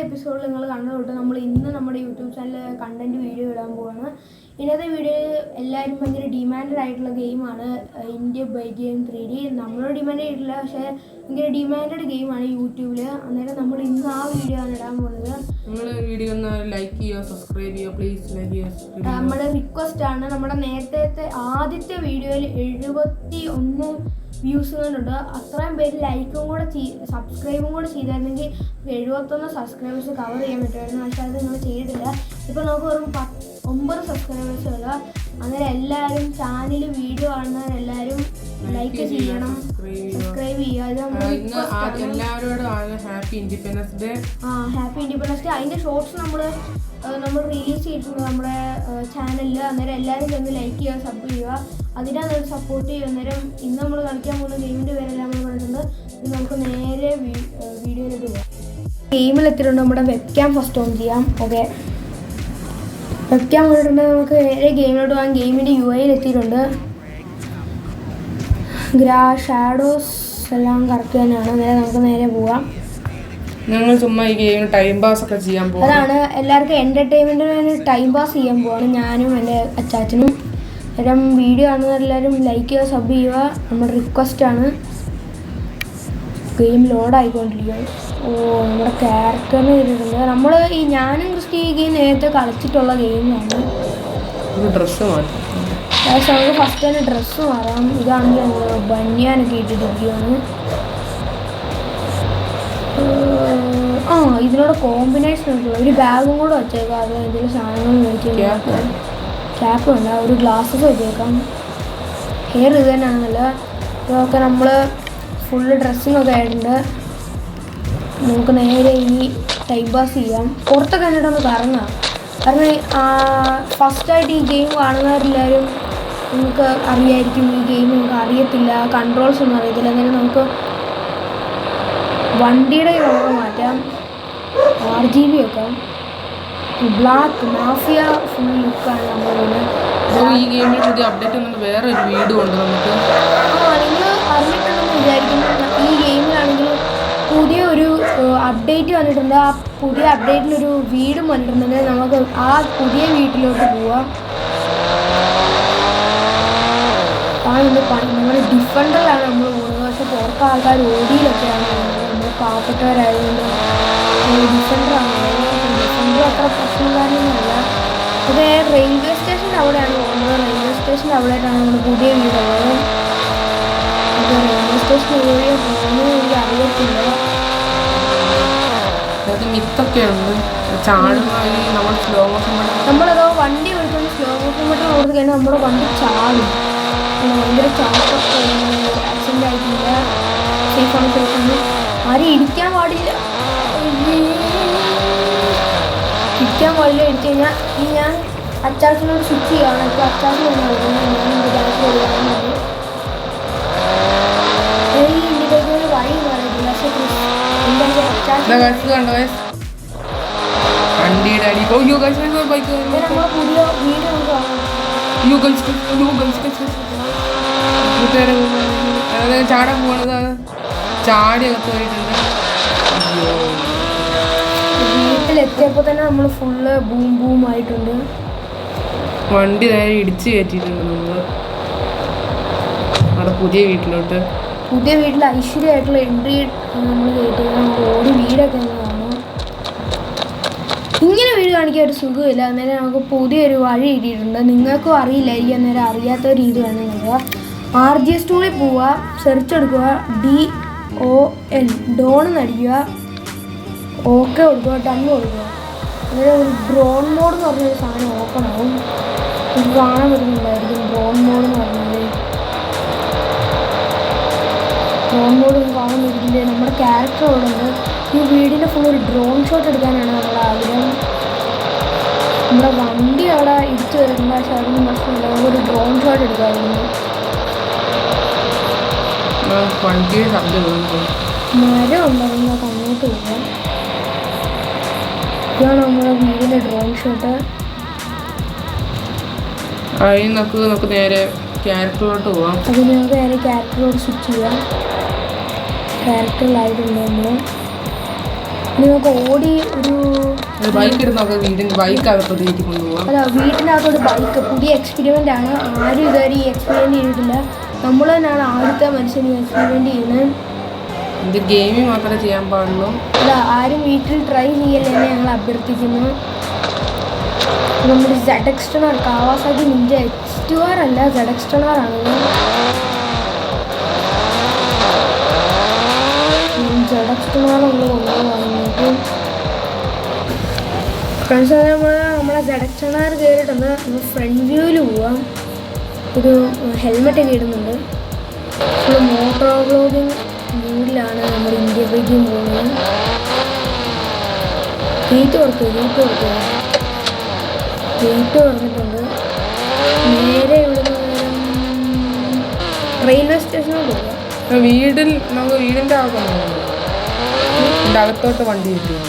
എപ്പിസോഡിൽ നിങ്ങൾ കണ്ടു നമ്മൾ ഇന്ന് നമ്മുടെ യൂട്യൂബ് ചാനലിൽ കണ്ടന്റ് വീഡിയോ ഇടാൻ പോവാണ്. ഇന്നത്തെ വീഡിയോ എല്ലാവരും ഭയങ്കര ഡിമാൻഡഡ് ആയിട്ടുള്ള ഗെയിമാണ് ഇന്ത്യ ബൈ ഗെയിം 3D. നമ്മളോട് ഡിമാൻഡ് ചെയ്തിട്ടില്ല, പക്ഷേ ഭയങ്കര ഡിമാൻഡഡ് ഗെയിമാണ് യൂട്യൂബിൽ. അന്നേരം നമ്മൾ ഇന്ന് ആ വീഡിയോ ആണ് ഇടാൻ പോകുന്നത്. വീഡിയോ ഒന്ന് ലൈക്ക് ചെയ്യുക, സബ്സ്ക്രൈബ് ചെയ്യുക, പ്ലീസ് ലൈക്ക് ചെയ്യുക. നമ്മുടെ റിക്വസ്റ്റ് ആണ്. നമ്മുടെ നേരത്തെ ആദ്യത്തെ വീഡിയോയിൽ 71 വ്യൂസ് കണ്ടുണ്ട്. അത്രയും പേര് ലൈക്കും കൂടെ സബ്സ്ക്രൈബും കൂടെ ചെയ്തായിരുന്നെങ്കിൽ 71 സബ്സ്ക്രൈബേഴ്സ് കവർ ചെയ്യാൻ പറ്റുമായിരുന്നു. പക്ഷേ അത് നിങ്ങൾ ചെയ്തിട്ടില്ല. ഇപ്പോൾ നമുക്ക് വെറും 9 സബ്സ്ക്രൈബേഴ്സ് ഉള്ള. അന്നേരം എല്ലാവരും ചാനൽ വീഡിയോ കാണുന്നവരെല്ലാവരും ലൈക്ക് ചെയ്യണം, സബ്സ്ക്രൈബ് ചെയ്യുക. എല്ലാവരോടും happy independence day. Happy independence day. അതിൻ്റെ ഷോർട്സ് നമ്മൾ റിലീസ് ചെയ്തിട്ടുണ്ട് നമ്മുടെ ചാനലിൽ. അന്നേരം എല്ലാവരും ചെന്ന് ലൈക്ക് ചെയ്യുക, സബ് ചെയ്യുക, അതിനാണ് സപ്പോർട്ട് ചെയ്യുക. അന്നേരം ഇന്ന് നമ്മൾ കളിക്കാൻ പോകുന്ന ഗെയിമിൻ്റെ പേരെല്ലാം നമ്മൾ പറഞ്ഞിട്ടുണ്ട്. നമുക്ക് നേരെ വീഡിയോയിലോട്ട് പോകാം. ഗെയിമിലെത്തിയിട്ടുണ്ട്. നമ്മുടെ വെബ് ക്യാം ഫസ്റ്റ് ഓൺ ചെയ്യാം. ഓക്കെ, വെബ് ക്യാം വന്നിട്ടുണ്ടെങ്കിൽ നമുക്ക് നേരെ ഗെയിമിലോട്ട് പോകാം. ഗെയിമിൻ്റെ UI എത്തിയിട്ടുണ്ട്. ഷാഡോസ് എല്ലാം കറക്റ്റ് തന്നെയാണ്. അന്നേരം നമുക്ക് നേരെ പോവാം. ഞങ്ങൾ ചുമ്മാ ഈ ഗെയിമിന് ടൈം പാസ് ഒക്കെ ചെയ്യാൻ പോകും. അതാണ് എല്ലാവർക്കും എൻ്റർടൈൻമെൻറ്റിന് ടൈം പാസ് ചെയ്യാൻ പോവാണ്. ഞാനും എൻ്റെ അച്ചാച്ചനും. അന്നേരം വീഡിയോ കാണുന്നവരെല്ലാവരും ലൈക്ക് ചെയ്യുക, സബ് ചെയ്യുക, നമ്മുടെ റിക്വസ്റ്റാണ്. ഗെയിം ലോഡായിക്കൊണ്ടിരിക്കുകയാണ്. നമ്മുടെ ക്യാരക്ടറിന് ചെയ്തിട്ടുണ്ട്. നമ്മൾ ഞാനും ക്രിസ്റ്റി ഈ ഗെയിം നേരത്തെ കളിച്ചിട്ടുള്ള ഗെയിമാണ്. ഡ്രസ്സ് മാറ്റി നമുക്ക് ഫസ്റ്റ് തന്നെ ഡ്രസ്സ് മാറാം. ഇതാണെങ്കിൽ നമ്മൾ ബനിയാനൊക്കെ ഇട്ടിട്ടിരിക്കുകയാണ്. ഇതിനോട് കോമ്പിനേഷൻ ഉണ്ട്. ഒരു ബാഗും കൂടെ വെച്ചേക്കാം. അത് എന്തെങ്കിലും സാധനങ്ങൾ മേടിച്ച് ക്യാപ്പ് വേണ്ട, ഒരു ഗ്ലാസ്സസ് വെച്ചേക്കാം. ഹെയർ ഇത് തന്നെയാണെന്നല്ല. ഇതൊക്കെ നമ്മൾ ഫുള്ള് ഡ്രസ്സിങ്ങൊക്കെ ആയിട്ടുണ്ട്. നമുക്ക് നേരെ ഈ ടൈം പാസ് ചെയ്യാം. പുറത്തൊക്കെ കണ്ടിട്ടൊന്ന് കറങ്ങാം. കാരണം ഫസ്റ്റായിട്ട് ഈ ഗെയിം കാണുന്നവരെല്ലാവരും നമുക്ക് അറിയായിരിക്കും ഈ ഗെയിം നമുക്ക് അറിയത്തില്ല, കൺട്രോൾസ് ഒന്നും അറിയത്തില്ല. അങ്ങനെ നമുക്ക് വണ്ടിയുടെ കളർ മാറ്റാം, RGB വെക്കാം. ബ്ലാക്ക് മാഫിയ ഫുൾ ലുക്കാണ് നമ്മളിവിടെ. ഈ ഗെയിമിൽ പുതിയ അപ്ഡേറ്റ് വന്നിട്ട് വേറെ ഒരു വീടും ഉണ്ട് നമുക്ക്. നിങ്ങൾ അറിഞ്ഞിട്ടുണ്ടെന്ന് വിചാരിക്കുന്നു. ഈ ഗെയിമിലാണെങ്കിൽ പുതിയ ഒരു അപ്ഡേറ്റ് വന്നിട്ടുണ്ട്. ആ പുതിയ അപ്ഡേറ്റിലൊരു വീടും വന്നിട്ടുണ്ട്. നമുക്ക് ആ പുതിയ വീട്ടിലോട്ട് പോവാം. നമ്മൾ ഡിഫൻഡറിലാണ് നമ്മൾ പോകുന്നത്. പക്ഷെ പുറത്ത് ആൾക്കാർ ഓടിയിലൊക്കെയാണ് പോകുന്നത്. നമ്മൾ പാവപ്പെട്ടവരായതുകൊണ്ട് ഡിഫൻഡറാണ്. ഡിഫൻഡർ അത്ര പ്രശ്നക്കാരനൊന്നുമല്ല. ഇത് റെയിൽവേ സ്റ്റേഷൻ്റെ അവിടെയാണ് പോകുന്നത്. റെയിൽവേ സ്റ്റേഷൻ്റെ അവിടെയായിട്ടാണ് നമ്മുടെ പുതിയ വീടുള്ളത്. റെയിൽവേ സ്റ്റേഷൻ വഴിയോ പോകുന്നത് എനിക്ക് അറിയത്തില്ല. നമ്മളേതോ വണ്ടി വിളിച്ചുകൊണ്ട് സ്ലോ മോഷൻ ബട്ടൺ കൊടുത്തു കഴിഞ്ഞാൽ നമ്മുടെ വണ്ടി ചാടും. ഭയങ്കര ചാട്ടൊക്കെ ആക്സിഡൻ്റ് ആയിട്ടില്ല. സേഫാണ്, സേഫാണ്. ആരും ഇടിക്കാൻ പാടില്ല. ഇടിക്കാൻ പാടില്ല. ഇടിച്ചു കഴിഞ്ഞാൽ ഞാൻ അച്ചാച്ചനോട് സ്വിച്ച് ചെയ്യുകയാണ്. ഇപ്പോൾ അച്ചാച്ചൻ തന്നെ കളിക്കുന്നത്. ഞാൻ എൻ്റെ ബാക്ക് കൊടുക്കാറുണ്ട്. ഈ ഇന്ത്യയിലേക്ക് വഴി പറയത്തില്ല. പക്ഷേ എൻ്റെ അച്ചാച്ചൻ നമ്മളെ പുതിയ വീട് ചാടാൻ പോണത് ചാടിയൊക്കെ പോയിട്ടുണ്ട്. വീട്ടിലെത്തിയപ്പോൾ തന്നെ നമ്മൾ ഫുള്ള് ബൂം ബൂം ആയിട്ടുണ്ട്. വണ്ടി നേരെ ഇടിച്ച് കയറ്റിയിട്ടുണ്ട് നമ്മൾ അവിടെ പുതിയ വീട്ടിലോട്ട്. പുതിയ വീട്ടിൽ ഐശ്വര്യമായിട്ടുള്ള എൻട്രി നമ്മൾ കയറ്റി. ഓടി വീടൊക്കെ ഒന്ന് കാണാം. ഇങ്ങനെ വീട് കാണിക്കാൻ ഒരു സുഖമില്ല. അന്നേരം നമുക്ക് പുതിയൊരു വഴി കിട്ടിയിട്ടുണ്ട്. നിങ്ങൾക്കും അറിയില്ലായിരിക്കും. അന്നേരം അറിയാത്ത രീതി വേണം നോക്കുക. RGS ടൂളിൽ പോവുക, സെർച്ച് എടുക്കുക, DON ഡോൺ എന്നടിക്കുക, ഓക്കെ കൊടുക്കുക, ഡൺ കൊടുക്കുക. അന്നേരം ഒരു ഡ്രോൺ മോഡ് എന്ന് പറഞ്ഞൊരു സാധനം ഓപ്പൺ ആവും. ഇത് കാണാൻ പറ്റുന്നുണ്ടായിരിക്കും. ഡ്രോൺ മോഡ് എന്ന് പറഞ്ഞാൽ ഡ്രോൺ മോഡ് ഒന്നും കാണാൻ പറ്റില്ലേ. നമ്മുടെ ക്യാരക്ടർ അവിടെ ഉണ്ട്. ഈ വീടിൻ്റെ ഫുൾ ഒരു ഡ്രോൺ ഷോട്ട് എടുക്കാനാണ് നമ്മുടെ ആഗ്രഹം. നമ്മുടെ വണ്ടി അവിടെ ഇടിച്ചു വരുന്നുണ്ട്. പക്ഷെ അതൊന്നും പ്രശ്നമില്ല. നമുക്കൊരു ഡ്രോൺ ഷോട്ട് എടുക്കാമായിരുന്നു. മരം ഉണ്ടായിരുന്നു. നമുക്ക് അങ്ങോട്ട് പോകാം. ഇതാണ് നമ്മുടെ വീടിൻ്റെ ഡ്രോൺ ഷോട്ട്. നമുക്ക് നേരെ ക്യാരക്ടറിലോട്ട് പോവാം. അത് ഞങ്ങൾക്ക് നേരെ ക്യാരക്ടറിലോട്ട് സ്വിച്ച് ചെയ്യാം. ക്യാരക്ടറിലായിട്ടുണ്ട് നമ്മൾ. ഇനി നമുക്ക് ഓടി ഒരു ബൈക്ക് എടുത്ത് വീടിൻ്റെ ബൈക്ക് അകത്തോട്ട് കൊണ്ടുപോകാം. അല്ല, വീട്ടിനകത്തോട്ട് ബൈക്ക് പുതിയ എക്സ്പെരിമെൻ്റ് ആണ്. ആരും ഇതുവരെ ഈ എക്സ്പെരിമെൻ്റ് ചെയ്തിട്ടില്ല. നമ്മൾ തന്നെയാണ് ആദ്യത്തെ മനുഷ്യൻ ഈ എക്സ്പെരിമെൻ്റ് ചെയ്യുന്നത്. ഇത് ഗെയിമിങ് മാത്രമേ ചെയ്യാൻ പാടുള്ളൂ. അല്ല, ആരും വീട്ടിൽ ട്രൈ ചെയ്യല്ലെന്ന് ഞങ്ങൾ അഭ്യർത്ഥിക്കുന്നു. നമ്മുടെ ZX-10R കാവാസാക്കി നിഞ്ച H2R അല്ല, ZX-10R ആണത്. ZX-10R നമ്മൾ കൊണ്ടുപോകുന്നത് ഫ്രണ്ട്സ്. നമ്മളെ ZX-10R കയറിയിട്ടുണ്ട്. നമ്മൾ ഫ്രണ്ട് വ്യൂവിൽ പോവാം. ഒരു ഹെൽമെറ്റ് ഒക്കെ ഇടുന്നുണ്ട്. നമ്മൾ മോട്ടോർ വ്ലോഗിങ് വ്യൂവിലാണ് നമ്മൾ ഇന്ത്യ ബൈക്കിൽ പോകുന്നത്. ഗേറ്റ് തുറന്നിട്ടുണ്ട്. നേരെ ഇവിടുന്ന് റെയിൽവേ സ്റ്റേഷനിൽ പോകാം. നമുക്ക് വീടിൻ്റെ അകത്തോട്ട് വണ്ടി കിട്ടും.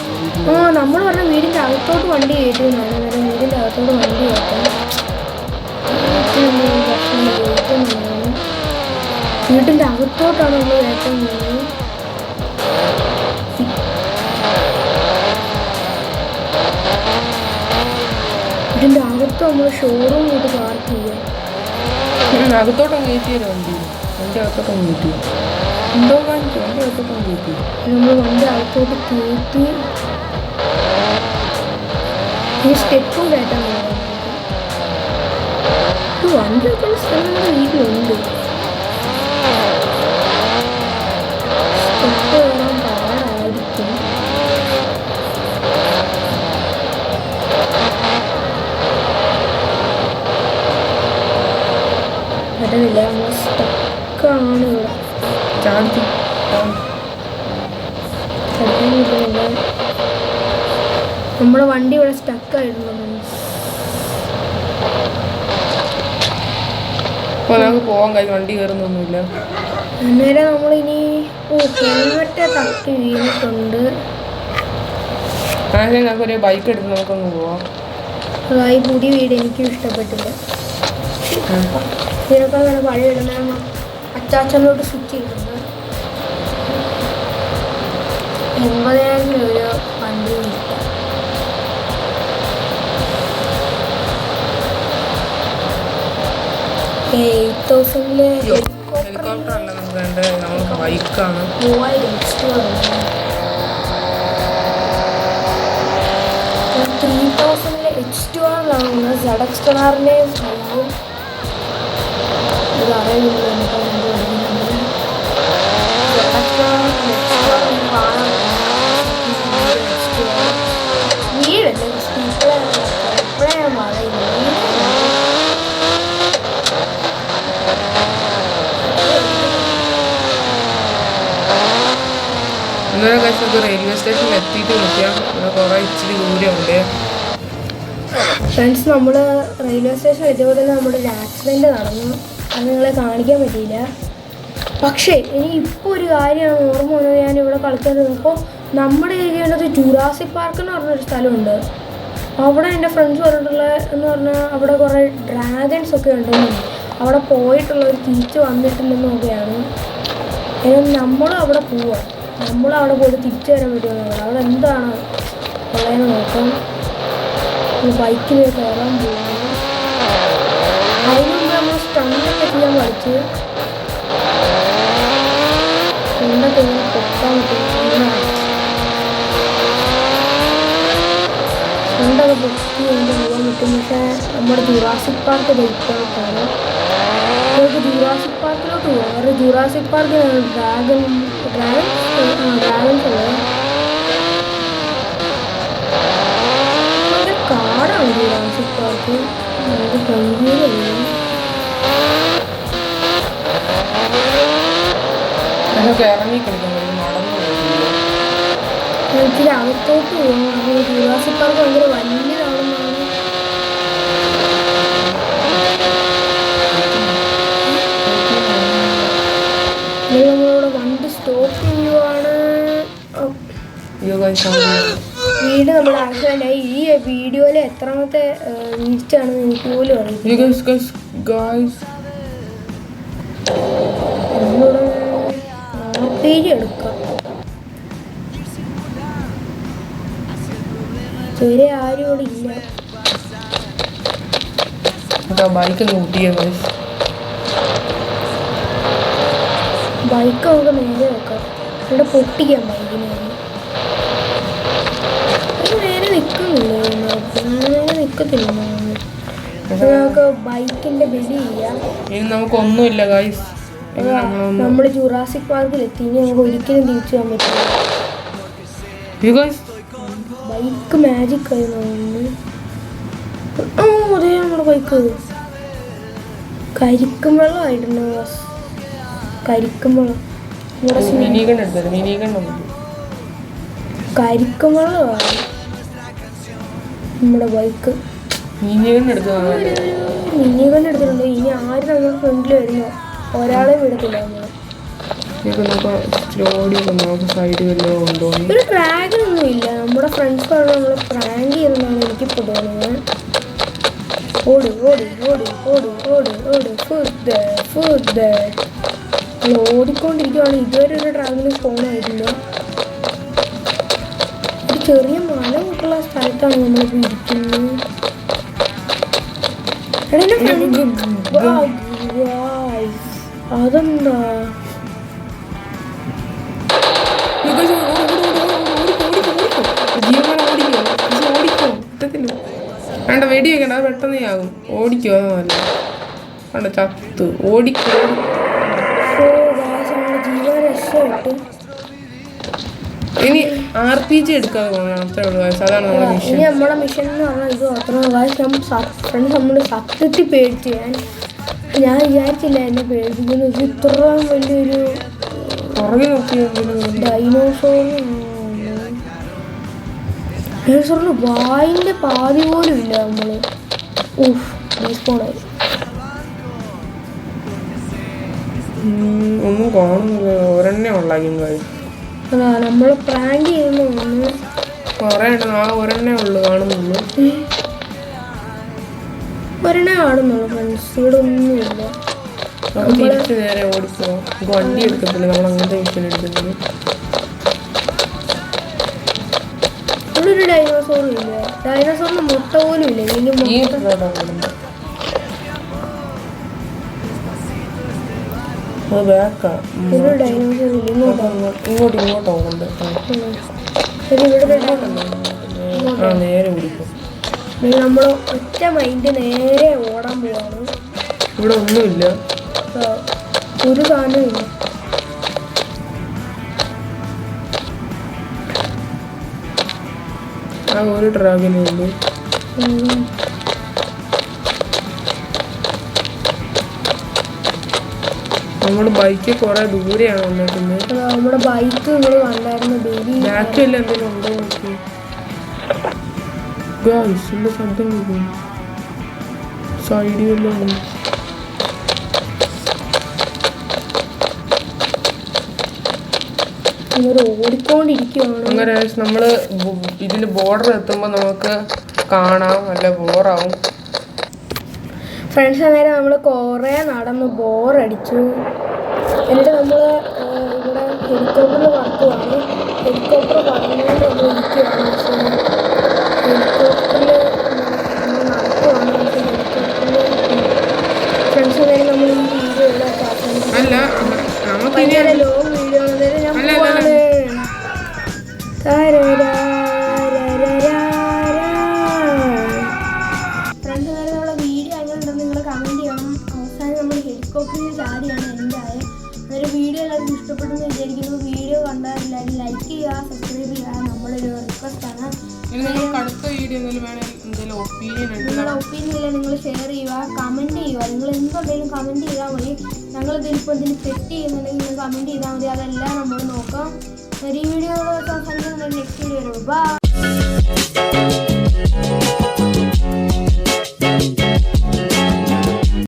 നമ്മൾ പറഞ്ഞ വീടിൻ്റെ അകത്തോട്ട് വണ്ടി കയറ്റുന്നതാണ്. അന്നേരം വീടിൻ്റെ അകത്തോട്ട് വണ്ടി കയറ്റാം. വീട്ടിൻ്റെ അകത്തോട്ടാണ് നമ്മൾ കയറ്റാൻ പോകുന്നത്. വീടിൻ്റെ അകത്ത് നമ്മൾ ഷോറൂം കൊണ്ട് പാർക്ക് ചെയ്യാം. അകത്തോട്ടം കയറ്റിയല്ലോ വണ്ടി അകത്തോട്ടം കയറ്റി എന്തോ കാണിച്ചു. വണ്ടി അകത്തോട്ടം കയറ്റി നമ്മൾ വണ്ടി അകത്തോട്ട് കയറ്റി ഈ സ്റ്റെപ്പും കയറ്റാൻ പോകുന്നത്. വണ്ടി വെക്കുന്ന സ്ഥലം നമ്മുടെ വീട്ടിലുണ്ട്. സ്റ്റെപ്പ് കയറാൻ പാടായിരിക്കും. പറ്റുന്നില്ല, നമ്മൾ സ്റ്റക്കാണ് ഇവിടെ. ചാർജ് നമ്മുടെ വണ്ടി ഇവിടെ സ്റ്റക്കായിരുന്നു. അപ്പോൾ നമുക്ക് പോകാൻ കഴിയും. വണ്ടി കയറുന്നൊന്നുമില്ല. അന്നേരം നമ്മളിനി ഹെൽമെറ്റ് തട്ടി വീണിട്ടുണ്ട്. നമുക്കൊരു ബൈക്ക് എടുത്ത് നമുക്കൊന്ന് പോവാം. അതായി പുതിയ വീട് എനിക്കും ഇഷ്ടപ്പെട്ടില്ല. ഇതിനൊക്കെ നല്ല പഴയ ഇടുന്ന അച്ചാച്ചനോട്ട് സ്വിച്ച് ചെയ്തിട്ടുണ്ട്. 80,000 രൂപ വണ്ടി കിട്ടാം. ഹെലികോപ്റ്റർ അല്ല നമുക്ക് വേണ്ടത്, നമുക്ക് ബൈക്കാണ്. 3000 എക്സ്ട്രാ 3000 H2R ZX-10R ഇത് അറിയില്ല. വീടല്ലേ ഇപ്പോഴേ പറയുന്നു. ഇന്നലെ കഴിച്ചത് റെയിൽവേ സ്റ്റേഷനിൽ എത്തിയിട്ട് വിളിക്കാം. ഇവിടെ കുറേ ഇച്ചിരി ദൂരമുണ്ട്. ഫ്രണ്ട്സ്, നമ്മൾ റെയിൽവേ സ്റ്റേഷനിൽ എത്തിയപ്പോൾ തന്നെ നമ്മുടെ ഒരു ആക്സിഡൻറ്റ് നടന്നു. അത് നിങ്ങളെ കാണിക്കാൻ പറ്റിയില്ല. പക്ഷേ ഇപ്പോൾ ഒരു കാര്യമാണ് ഓർമ്മ വന്നത്. ഞാനിവിടെ കളിക്കാൻ നിന്നപ്പോൾ നമ്മുടെ ഏരിയയിലത് ജുറാസിക് പാർക്ക് എന്ന് പറഞ്ഞൊരു സ്ഥലമുണ്ട്. അവിടെ എൻ്റെ ഫ്രണ്ട്സ് എന്ന് പറഞ്ഞാൽ അവിടെ കുറേ ഡ്രാഗൺസ് ഒക്കെ ഉണ്ടെന്നും അവിടെ പോയിട്ടുള്ളവർ തിരിച്ച് വന്നിട്ടില്ലെന്നൊക്കെയാണ്. നമ്മളും അവിടെ പോവാം. നമ്മളവിടെ പോയിട്ട് തിരിച്ചു വരാൻ പറ്റുമെന്നുള്ളത്. അവിടെ എന്താണ് ഉള്ളതെന്ന് നോക്കാം. ബൈക്കിൽ കയറാൻ പോകുന്നു. അതിന് മുമ്പ് നമ്മൾ സ്റ്റണ്ടൊക്കെ ചെയ്യാൻ കളിച്ച് സ്റ്റണ്ടൊക്കെ ഇങ്ങനെ പൊക്കാൻ പറ്റും. സ്റ്റണ്ടൊക്കെ പൊക്കി കൊണ്ട് പോകാൻ പറ്റും. പക്ഷേ നമ്മുടെ ജുറാസിക് പാർക്ക് ദഹിക്കാനാണ്. നമുക്ക് ജുറാസിക് പാർക്കിലോട്ട് പോകാം. കാരണം ജുറാസിക് പാർക്കിലാണ് ഡ്രാഗൺസ് ഉള്ളത്. കാടാണ് ജുറാസിക് പാർക്ക്. നമുക്ക് ഭംഗിയിലുണ്ട്. എനിക്കിത് അകത്തോട്ട് പോകാം. അപ്പോൾ ജുറാസിക് പാർക്ക് ഭയങ്കര വലിയതാണെന്നാണ്. നമ്മളിവിടെ വണ്ടി സ്റ്റോപ്പ് ചെയ്യുവാണ്. വീട് നമ്മുടെ ആക്സിഡൻ്റായി. ഈ വീഡിയോയിൽ എത്രാമത്തെ വീഴ്ചയാണെന്ന് എനിക്ക് പോലും അറിയില്ല. നമ്മളിവിടെ ആർട്ടേജ് എടുക്കാം. ഇതുവരെ ആരും ഇവിടെ ഇല്ല. ബൈക്ക് കൂട്ടിയ ബൈക്ക് നമുക്ക് നേരെ വെക്കാം. ഇവിടെ പൊട്ടിക്കാം ബൈക്കിന്. നേരെ നിൽക്കുന്നില്ലേ? നേരെ നിൽക്കത്തില്ല. നമുക്ക് ബൈക്കിന്റെ ബലി ചെയ്യാം. ഇനി നമുക്കൊന്നുമില്ല ഗൈസ്. നമ്മൾ ജുറാസിക് പാർക്കിലെത്തി. ഇനി നമുക്ക് ഒരിക്കലും തിരിച്ചു പോകാൻ പറ്റില്ല. ബൈക്ക് മാജിക് ആയി തോന്നുന്നു. അതേ നമ്മുടെ ബൈക്ക് കരിക്കും വെള്ളമായിട്ടുണ്ട്. കരിക്കും വെള്ളം കരിക്കും വെള്ളമാണ് നമ്മുടെ ബൈക്ക്. മിനി ഗൺ എടുത്തിട്ടുണ്ട്. ഇനി ആരും നമ്മുടെ ഫ്രണ്ടിൽ വരുന്നു. ഒരാളെ വിടത്തില്ല. ഒരു ട്രാഗൊന്നും ഇല്ല. നമ്മുടെ ഫ്രണ്ട്സ് നമ്മൾ പ്രാങ്ക് ചെയ്യുന്നതാണ് എനിക്കിപ്പോൾ തോന്നുന്നത്. ഓടി ഓടി ഓടി ഓടി ഓടി ഓടി ഫുഡ് നമ്മൾ ഓടിക്കൊണ്ടിരിക്കുകയാണ്. ഇതുവരെ ഒരു ട്രാവലിൽ പോകണമായിട്ടില്ല. ഒരു ചെറിയ മല കൂട്ടുള്ള സ്ഥലത്താണ് നമ്മളിപ്പോൾ ഇരിക്കുന്നത്. അതെന്താ വേണ്ട വെടി വെക്കണ്ട. അത് പെട്ടെന്ന് ആകും. ഓടിക്കോ. അതല്ല വേണ്ട ചത്ത് ഓടിക്കോ. ഇനി RPG എടുക്കാതെ പോകണം. അത്രേ ഉള്ളൂ. അതാണ് നമ്മുടെ മിഷൻ. ഇനി നമ്മുടെ മിഷൻ എന്ന് പറഞ്ഞാൽ ഇത് മാത്രം. ഫ്രണ്ട്സ് നമ്മൾ സത്യത്തിൽ പേടിച്ച് ഞാൻ വിചാരിച്ചില്ല എന്നെ പേടിപ്പിക്കുന്നു. ഇത് ഇത്ര വലിയൊരു പുറകെ നോക്കി ഡൈനോസറിന് വായിൻ്റെ പാതി പോലും ഇല്ല. നമ്മൾ ഡീസ്പോണായി ഒന്നും കാണുന്നില്ല. ഒരെണ്ണേ ഉള്ളായിരിക്കും കാര്യം. അതാ നമ്മൾ പ്രാങ്ക് ചെയ്യുന്ന ഒന്ന് കുറേ ഒരെണ്ണേ ഉള്ളു കാണുന്നുള്ളൂ. ഒരെണ്ണേ കാണുന്നുള്ളൂ ഫ്രണ്ട്സ്. ഇവിടെ ഒന്നുമില്ല. തിരിച്ച് നേരെ ഓടിപ്പോ. വണ്ടി എടുക്കത്തില്ല. നമ്മൾ അങ്ങനത്തെ മിഷൻ എടുക്കുന്നത്. ഇവിടെ ഒരു ഡൈനോസോറും ഇല്ല. ഡൈനോസോറിന് മുട്ട പോലും ഇല്ല. ഇതിന് ഒരു ഡൈനോസോർ ഇല്ല. ഇങ്ങോട്ടോ നേരെ ഓടിക്കും. നമ്മൾ ഒറ്റ മൈൻഡ് നേരെ ഓടാൻ പോവാണ്. ഇവിടെ ഒന്നുമില്ല. ഒരു സാധനവും ഇല്ല. ആ ഒരു ഡ്രാഗനേ ഉള്ളൂ. നമ്മുടെ ബൈക്ക് കുറെ ദൂരെയാണ് വന്നിട്ടുണ്ട്. നമ്മുടെ ബൈക്ക് നിങ്ങൾ കണ്ടായിരുന്നു. ബാക്കിൽ എന്തെങ്കിലും ഉണ്ടോ നോക്കി. ഗായ്സിന്റെ ശബ്ദം കേൾക്കും. സൈഡിൽ വല്ലതും ഉണ്ട്. ഓടിക്കൊണ്ടിരിക്കുകയാണ്. അങ്ങനെ നമ്മള് ഇതിന്റെ ബോർഡർ എത്തുമ്പോൾ നമുക്ക് കാണാം. നല്ല ബോറാവും. ഫ്രണ്ട്സ് അന്നേരം നമ്മൾ കുറേ നടന്ന് ബോറടിച്ചു. എന്നിട്ട് നമ്മൾ ഇവിടെ ഹെലികോപ്റ്ററിൽ പറക്കുവാണ്. ഹെലികോപ്റ്റർ പറഞ്ഞുകൊണ്ട് നമ്മൾ ഇരിക്കുകയാണ്. ഹെലികോപ്റ്ററിൽ നടക്കുവാണ്. ഫ്രണ്ട്സ് അന്നേരം നമ്മൾ ഈ വീഡിയോ ഇവിടെ ഭയങ്കര ലോങ് വീഡിയോ ആണെന്നേരം ഞാൻ പോവാണ്. ഫ്രണ്ട്സ് അന്നേരം നമ്മളെ വീഡിയോ എങ്ങനെയുണ്ടെന്ന് നിങ്ങൾ കമൻറ്റ് ചെയ്യണം. അവസാനം നമ്മൾ ഹെലികോപ്റ്ററിൽ ചാടിയാണ് എന്തായത്. അതൊരു വീഡിയോ എല്ലാവർക്കും ഇഷ്ടപ്പെട്ടെന്ന് വിചാരിക്കുന്നു. വീഡിയോ കണ്ടാൽ എല്ലാവരും ലൈക്ക് ചെയ്യുക, സബ്സ്ക്രൈബ് ചെയ്യുക. നമ്മളൊരു റിക്വസ്റ്റാണ്. നിങ്ങളുടെ ഒപ്പീനിയൻ ഇല്ല, നിങ്ങൾ ഷെയർ ചെയ്യുക, കമൻറ്റ് ചെയ്യുക. നിങ്ങൾ എന്തുണ്ടെങ്കിലും കമൻറ്റ് ചെയ്താൽ മതി. ഞങ്ങളിതിലിപ്പോൾ എന്തെങ്കിലും തെറ്റ് ചെയ്യുന്നുണ്ടെങ്കിൽ നിങ്ങൾ കമൻറ്റ് ചെയ്താൽ മതി. അതെല്ലാം നമ്മൾ നോക്കാം. ഈ വീഡിയോ അവസാനിക്കുന്നുണ്ടെങ്കിൽ നെക്സ്റ്റ് വീഡിയോ വരും. ബൈ.